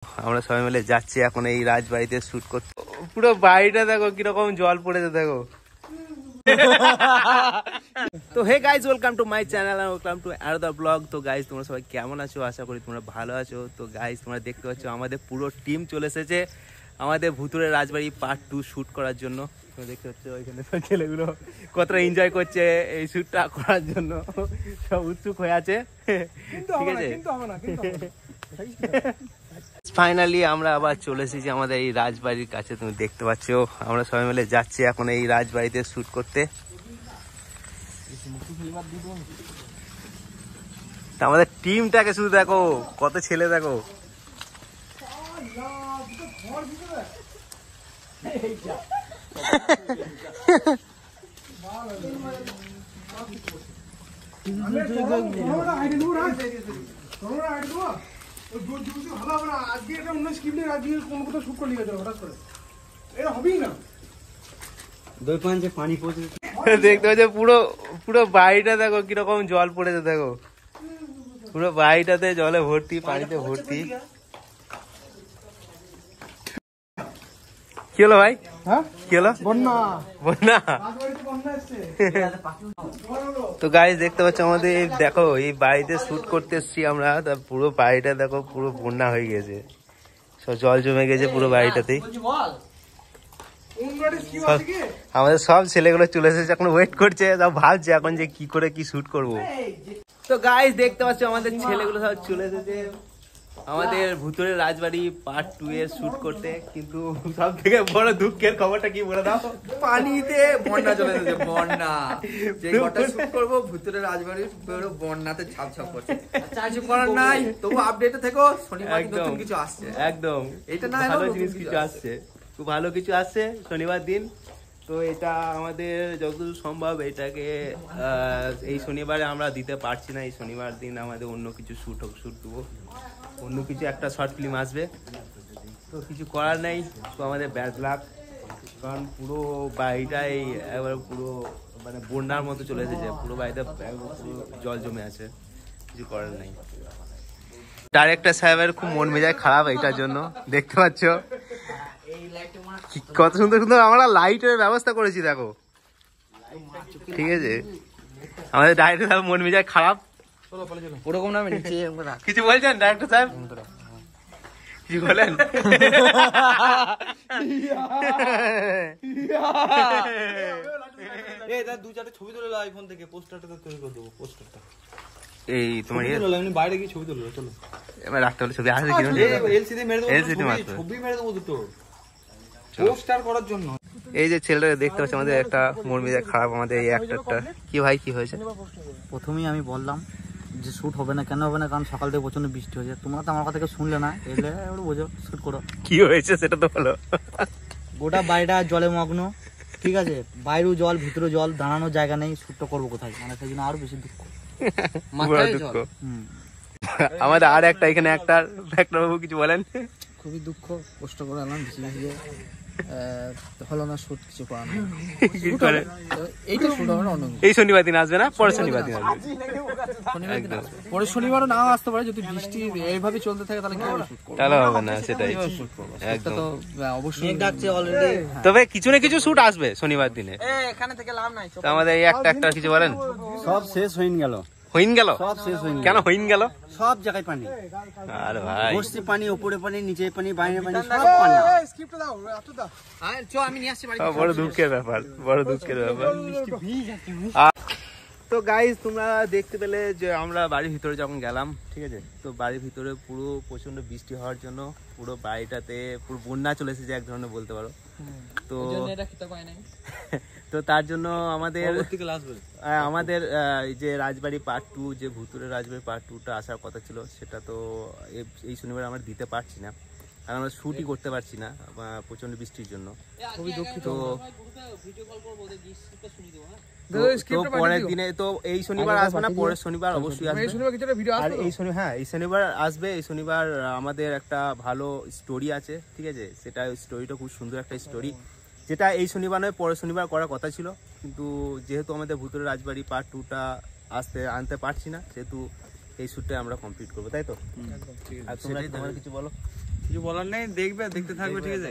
আমরা সবাই মিলে যাচ্ছি এখন এই রাজবাড়িতে শুট করতে। পুরো বাড়িটা দেখো কিরকম জল পড়েছে দেখো। তো hey guys, welcome to my channel and welcome to another blog. তো গাইজ তোমরা সবাই কেমন আছো? আশা করি তোমরা ভালো আছো। তো গাইজ তোমরা দেখতে পাচ্ছ আমাদের পুরো টিম চলে এসেছে আমাদের ভুতুড়ের রাজবাড়ি পার্ট 2 শুট করার জন্য। তোমরা দেখতে পাচ্ছ ওইখানে সব ছেলেগুলো কতটা এনজয় করছে এই শুটটা করার জন্য, সব উৎসুক হয়ে আছে। ঠিক আছে, ফাইনালি আমরা আবার চলে এসেছি আমাদের এই রাজবাড়ির কাছে। তুমি দেখতে পাচ্ছ আমরা সবাই মিলে যাচ্ছি এখন এই রাজবাড়িতে শুট করতে। আমাদের টিমটাকে শুধু দেখো, কত ছেলে দেখো। দেখতে পাচ্ছ পুরো পুরো বাড়িটা দেখো কিরকম জল পড়েছে দেখো। পুরো বাড়িটাতে জলে ভর্তি, পানিতে ভর্তি। কি হলো ভাই? কি হলো? বন্যা। বন্যা। তো গাইস দেখতে পাচ্ছ আমাদের দেখো এই বাড়িতে শুট করতে এসছি আমরা। পুরো বাড়িটা দেখো পুরো বন্যা হয়ে গেছে, সব জল জমে গেছে পুরো বাড়িটাতেই। আমাদের সব ছেলেগুলো চলে এসেছে, এখন ওয়েট করছে, সব ভাবছে এখন যে কি করে কি শুট করব। তো গাইস দেখতে পাচ্ছ আমাদের ছেলেগুলো সব চলে এসেছে আমাদের ভুতুড়ের রাজবাড়ি পার্ট 2 এর শুট করতে। কিন্তু সব থেকে বড় দুঃখের খবরটা কি বলে দাও? পানিতে বন্যা চলে এসেছে। বন্যা যে ঘরটা শুট করবো ভুতুড়ের রাজবাড়ির পুরো বন্যাতে ছাপ করছে। কিছু করার নাই, তবু আপডেটে থেকো, শনিবার নতুন কিছু আসছে। একদম এটা না, ভালো জিনিস কিছু আসছে, খুব ভালো কিছু আসছে শনিবার দিন। তো এটা আমাদের যতদূর সম্ভব এটাকে এই শনিবারে আমরা দিতে পারছি না। এই শনিবার দিন আমাদের অন্য কিছু শুট দেবো, অন্য কিছু একটা শর্ট ফিল্ম আসবে। তো কিছু করার নেই, তো আমাদের ব্যাড লাক, কারণ পুরো বাড়িটাই একবার পুরো মানে বন্যার মতো চলে এসেছে। পুরো বাড়িটা পুরো জল জমে আছে, কিছু করার নেই। ডাইরেক্টর সাহেবের খুব মন মেজাজ খারাপ এইটার জন্য। দেখতে পাচ্ছ কত সুন্দর সুন্দর আমরা লাইটের ব্যবস্থা করেছি দেখো। ঠিক আছে, আমাদের ডাইরেক্টর সাহেব মন মেজাজ খারাপ। ওরকম না, কিছু বলছেন ডাইরেক্টর সাহেব? কিছু বলেন? ছবি তুলে আইফোন থেকে পোস্টারটা তৈরি করে দেবো। পোস্টারটা এই তোমার বাইরে গিয়ে ছবি তুললো, চলো এবার রাখতে হলে ছবি আসবে কি? এলসিডি মেরে দেবো, ছবি মেরে দেবো দুটো পোস্টার করার জন্য। এই যে ছেলেটা দেখতে পাচ্ছি আমাদের একটা মন মেজাজ খারাপ, আমাদের এই অ্যাক্টরটা। কি ভাই কি হয়েছে? প্রথমেই আমি বললাম যে শ্যুট হবে না, কেন হবে না? কারণ সকাল থেকে প্রচন্ড বৃষ্টি হয়েছে। তোমরা তো আমার কথা কেউ শুনলে না, এলে বোঝো শ্যুট করো। কি হয়েছে সেটা তো বলো। গোটা বাড়িটা জলে মগ্ন, ঠিক আছে, বাইরেও জল ভিতরে জল, দাঁড়ানোর জায়গা নেই। শ্যুটটা করবো কোথায়? মানে সেই জন্য আরো বেশি দুঃখ। আমাদের আর একটা এখানে অ্যাক্টর বাবু কিছু বলেন? খুবই দুঃখ, কষ্ট করে এলাম বেশি বেশি হলো না শুট, কিছু করার নেই। এইটা শুট হবে না, এই শনিবার দিন আসবে না, পরের শনিবার দিন আসবে। পরের শনিবারও নাও আসতে পারে, যদি বৃষ্টি এইভাবে চলতে থাকে তাহলে কি করে শুট করব? তাহলে হবে না, সেটাই একদম। তো অবশ্যই ডাকছে অলরেডি, তবে কিছু না কিছু শুট আসবে শনিবার দিনে। এখানে থেকে লাভ নাই। তো আমাদের এই একটা অ্যাক্টর কিছু বলেন? সব শেষ হয়ে গেল। হইন গেল? সব শেষ হয়ে গেল। কেন হইন গেল? সব জায়গায় পানি। আরে ভাই, বসতে পানি, উপরে পানি, নিচে পানি, বাইরে পানি, সব পানি। স্ক্রিপ্ট দাও, আতো দাও। চল আমি নিয়ে আসছি বাড়ি। বড় দুঃখের ব্যাপার, বড় দুঃখের ব্যাপার। তো গাইস তোমরা দেখতে পেলে যে আমরা বাড়ির ভিতরে যখন গেলাম, ঠিক আছে, তো বাড়ির ভিতরে পুরো প্রচন্ড বৃষ্টি হওয়ার জন্য পুরো বাড়িটাতে পুরো বন্যা চলে এসেছে এক ধরনের বলতে পারো। তো তো তার জন্য আমাদের যে রাজবাড়ি পার্ট 2, যে ভুতুড়ের রাজবাড়ি পার্ট 2টা আসার কথা ছিল, সেটা তো এই শনিবার আমরা দিতে পারছি না, কারণ আমরা শুটই করতে পারছি না প্রচন্ড বৃষ্টির জন্য। খুবই দুঃখিত। তো পরের দিনে তো এই শনিবার আসবে না, পরের শনিবার অবশ্যই আসবে। আর এই শনিবার আসবে। এই শনিবার আমাদের একটা ভালো স্টোরি আছে, ঠিক আছে, সেটা স্টোরিটা খুব সুন্দর একটা স্টোরি, যেটা এই শনিবার নয় পরের শনিবার করার কথা ছিল, কিন্তু যেহেতু আমাদের ভুতুড়ের রাজবাড়ি পার্ট 2টা আনতে পারছি না, সেহেতু এই শ্যুটটা আমরা কমপ্লিট করবো, তাই তো? আর তোমরা কিছু বলো। কিছু বলার নেই, দেখবে দেখতে থাকবে, ঠিক আছে।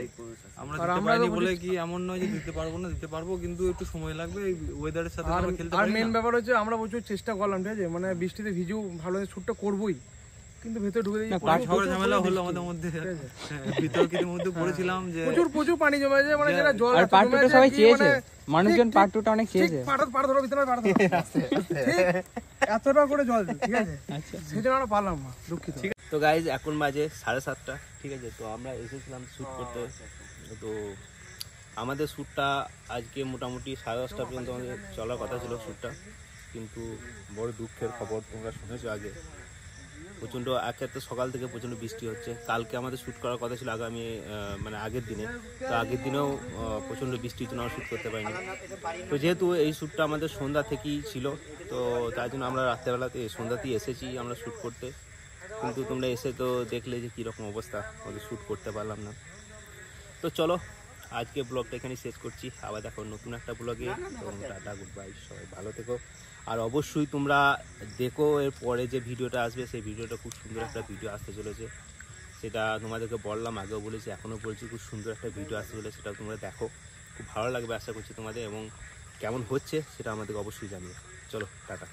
আমরা দিতে পারিনি বলে কি এমন নয় যে দিতে পারবো না, দিতে পারবো, কিন্তু একটু সময় লাগবে। এই ওয়েদারের সাথে আমরা খেলতে আর পারি মেন না। ব্যাপার হচ্ছে আমরা প্রচুর চেষ্টা করলাম, ঠিক আছে, মানে বৃষ্টিতে ভিজেও ভালো শ্যুটটা করবোই, কিন্তু ভেতরে ঢুকে দেখি ঝগড়া ঝামেলা হলো আমাদের মধ্যে, বিতর্কের মধ্যে পড়েছিলাম যে প্রচুর পানি জমে যায়, মানে যেটা জল আর পার্ট 2টা সবাই চেয়েছে, মানুষজন পার্ট 2টা অনেক চেয়েছে। পাড়া ধরো ভিতরে পাড়া ধরো এতটা করে জল, ঠিক আছে, সেই জন্য আমরা পারলাম না, দুঃখিত। তো গাইজ এখন বাজে 7:30, ঠিক আছে। তো আমরা এসেছিলাম শ্যুট করতে। তো আমাদের শ্যুটটা আজকে মোটামুটি 10:30 পর্যন্ত আমাদের চলার কথা ছিল শ্যুটটা, কিন্তু বড় দুঃখের খবর তোমরা শুনেছো আগে। প্রচণ্ড একে সকাল থেকে প্রচণ্ড বৃষ্টি হচ্ছে। কালকে আমাদের শ্যুট করার কথা ছিল আগামী মানে আগের দিনে, তো আগের দিনেও প্রচণ্ড বৃষ্টির জন্য আমরা শ্যুট করতে পারিনি। তো যেহেতু এই শ্যুটটা আমাদের সন্ধ্যা থেকেই ছিল, তো তার জন্য আমরা রাত্রেবেলাতে সন্ধ্যাতেই এসেছি আমরা শ্যুট করতে। কিন্তু তোমরা এসে তো দেখলে যে কীরকম অবস্থা, ওদের শ্যুট করতে পারলাম না। তো চলো আজকে ব্লগটা এখানেই শেষ করছি, আবার দেখো নতুন একটা ব্লগে। তো টাটা, গুড বাই, সবাই ভালো থেকো। আর অবশ্যই তোমরা দেখো এর পরে যে ভিডিওটা আসবে, সেই ভিডিওটা খুব সুন্দর একটা ভিডিও আসতে চলেছে। সেটা তোমাদেরকে বললাম, আগেও বলেছি, এখনও বলছি, খুব সুন্দর একটা ভিডিও আসতে চলেছে। সেটা তোমরা দেখো, খুব ভালো লাগবে আশা করছি তোমাদের, এবং কেমন হচ্ছে সেটা আমাদেরকে অবশ্যই জানিও। চলো টাটা।